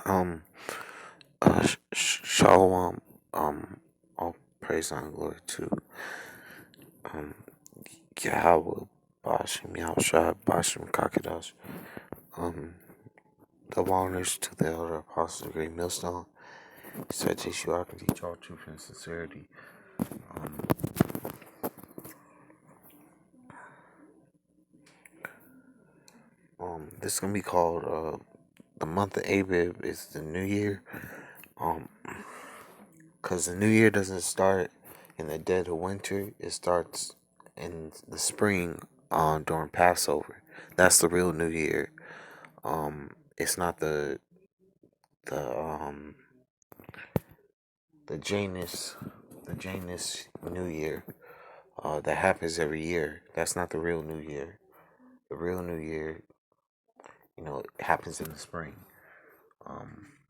um, Shalom. All praise and glory to um Yahweh, Bashim Yahushua, Bashim Kakadash. Um, double honors to the elder apostle, the great millstone. Said Yeshua, I can teach all truth and sincerity. Um, this is gonna be called the month of Abib is the new year. Um, cause the new year doesn't start in the dead of winter. It starts in the spring during Passover. That's the real New Year. It's not the the Janus the Janus New Year that happens every year. That's not the real New Year. The real New Year, happens in the spring.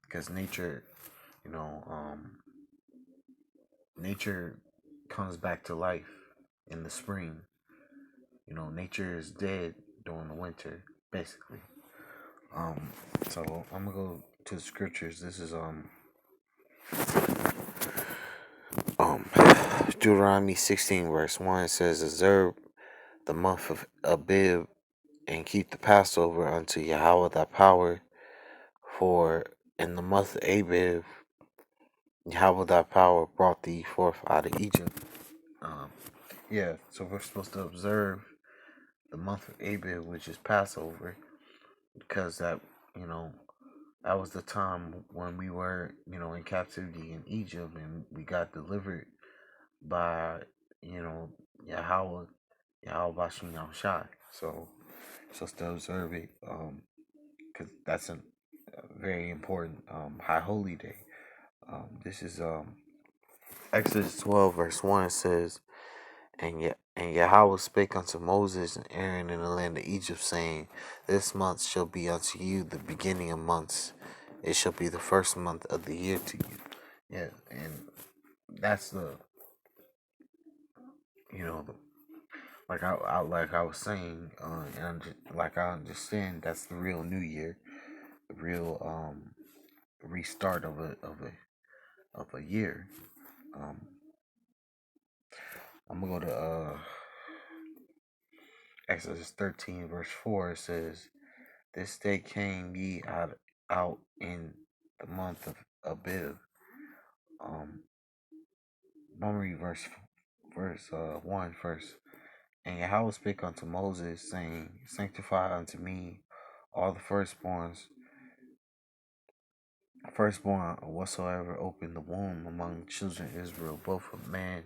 Because nature, you know, um, nature comes back to life in the spring. Nature is dead during the winter, basically. Um, so I'm gonna go to the scriptures. This is um Deuteronomy 16 verse 1. It says, "Observe the month of Abib and keep the Passover unto Yahweh thy power, for in the month of Abib Yahweh thy power brought thee forth out of Egypt." Um, yeah, so we're supposed to observe the month of Abib, which is Passover, because you know, that was the time when we were, in captivity in Egypt, and we got delivered by, you know, Yahweh, Yahweh Bashim Yahushai. So, supposed to observe it, because that's a very important high holy day. This is Exodus 12 verse 1. It says, and Yahweh spake unto Moses and Aaron in the land of Egypt, saying, This month shall be unto you the beginning of months. It shall be the first month of the year to you. Yeah, and that's the like I was saying, and like I understand, that's the real New Year, the real restart of a year. Um, I'm gonna go to Exodus 13 verse 4. It says, This day came ye out in the month of Abib. Um, I'm gonna read verse 1 first. And Yahweh spake unto Moses, saying, Sanctify unto me all the firstborn whatsoever opened the womb among the children of Israel, both of man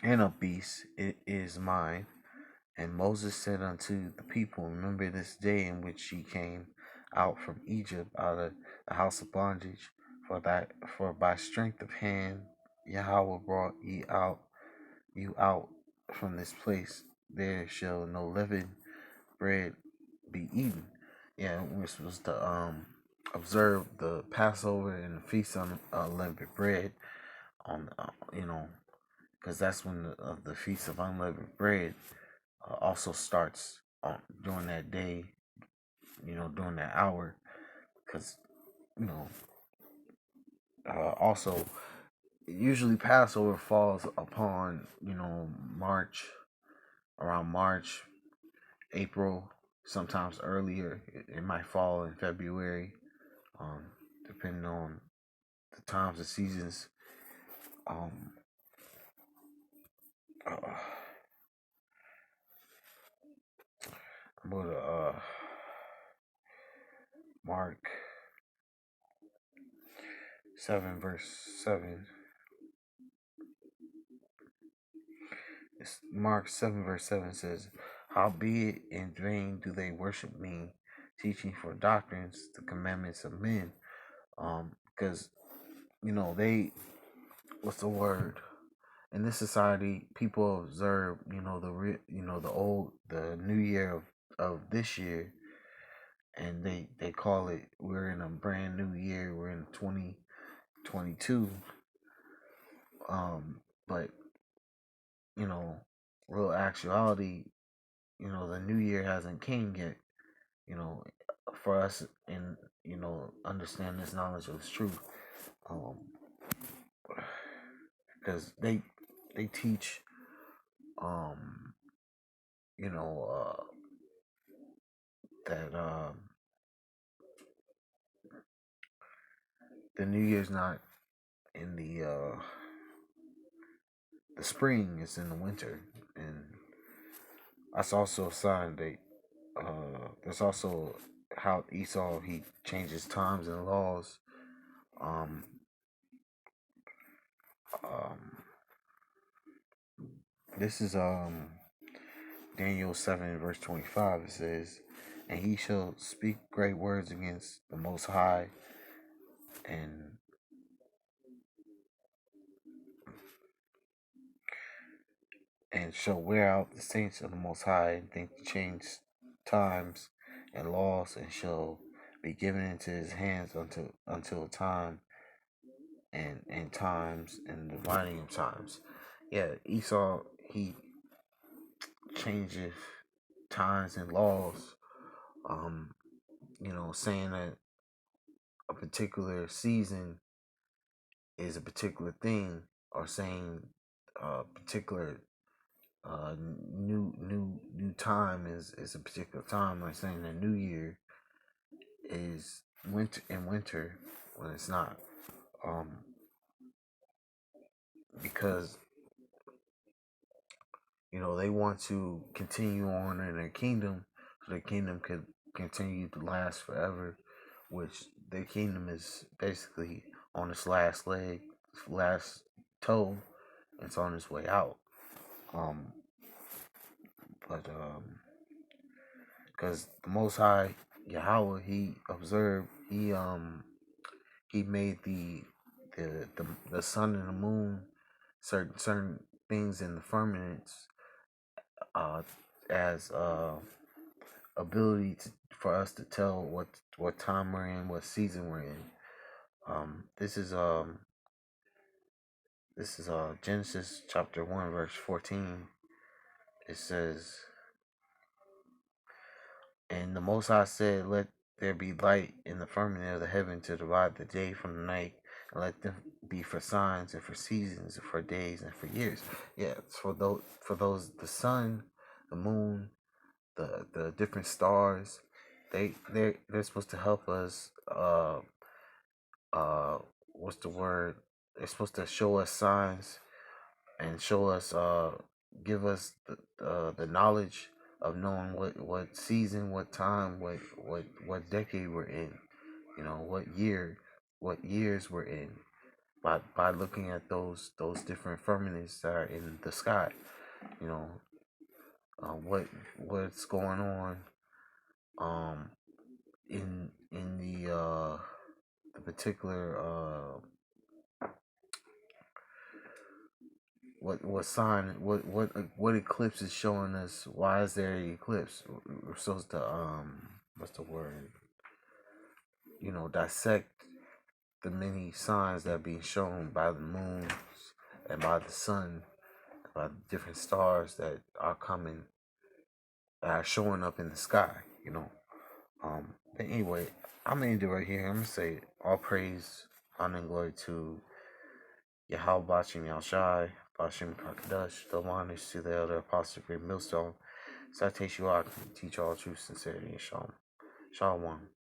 and of beast, it is mine. And Moses said unto the people, Remember this day in which ye came out from Egypt, out of the house of bondage. For by strength of hand Yahweh brought you out from this place. There shall no leavened bread be eaten. Yeah, we're supposed to observe the Passover and the feast on unleavened bread on because that's when the feast of unleavened bread also starts during that day, during that hour, because you know also usually Passover falls upon March, around March, April, sometimes earlier. It might fall in February, um, depending on the times and seasons. Um, uh, I'm going to Mark 7 verse 7. Mark 7 verse 7 says, Howbeit in vain do they worship me, teaching for doctrines the commandments of men. Because they, what's the word? In this society, people observe, the New Year of this year, and they call it, we're in a brand new year. We're in 2022. But you know, real actuality, the New Year hasn't came yet. you know, for us and understand this knowledge of this truth, um, because they teach, um, you know, that the New Year's not in the spring; it's in the winter, and that's also a sign that there's also how Esau he changes times and laws. Um, um, this is Daniel 7 verse 25. It says, "And he shall speak great words against the Most High, and shall wear out the saints of the Most High, and think to change times and laws, and shall be given into his hands until time and times and dividing of times." Yeah, Esau he changes times and laws. Um, saying that a particular season is a particular thing, or saying a particular new time is a particular time, like saying the New Year is winter when it's not. Um, because they want to continue on in their kingdom, so their kingdom could continue to last forever, which their kingdom is basically on its last leg, last toe. It's on its way out. Um, but because the Most High Yahweh, He observed, He made the sun and the moon, certain things in the firmaments, uh, as ability for us to tell what time we're in, what season we're in. This is Genesis chapter 1 verse 14. It says, "And the Most High said, Let there be light in the firmament of the heaven to divide the day from the night, and let them be for signs and for seasons, and for days and for years." Yeah, it's for those the sun, the moon, the different stars. They're supposed to help us. Uh, what's the word? They're supposed to show us signs and show us give us the knowledge of knowing what season, what time, what decade we're in, what years we're in, by looking at those different firmaments that are in the sky. you know what's going on um in the particular what sign, what eclipse is showing us. Why is there an eclipse? We're supposed to what's the word, dissect the many signs that are being shown by the moon and by the sun, by the different stars that are coming, that are showing up in the sky. But anyway, I'm gonna end it right here. I'm gonna say all praise, honor, and glory to Yahweh Bashim Yahshai, Bashim Kakadash, the honors to the elder apostle, great millstone. Citation you all, teach all truth, sincerity, and shalom. Shalom.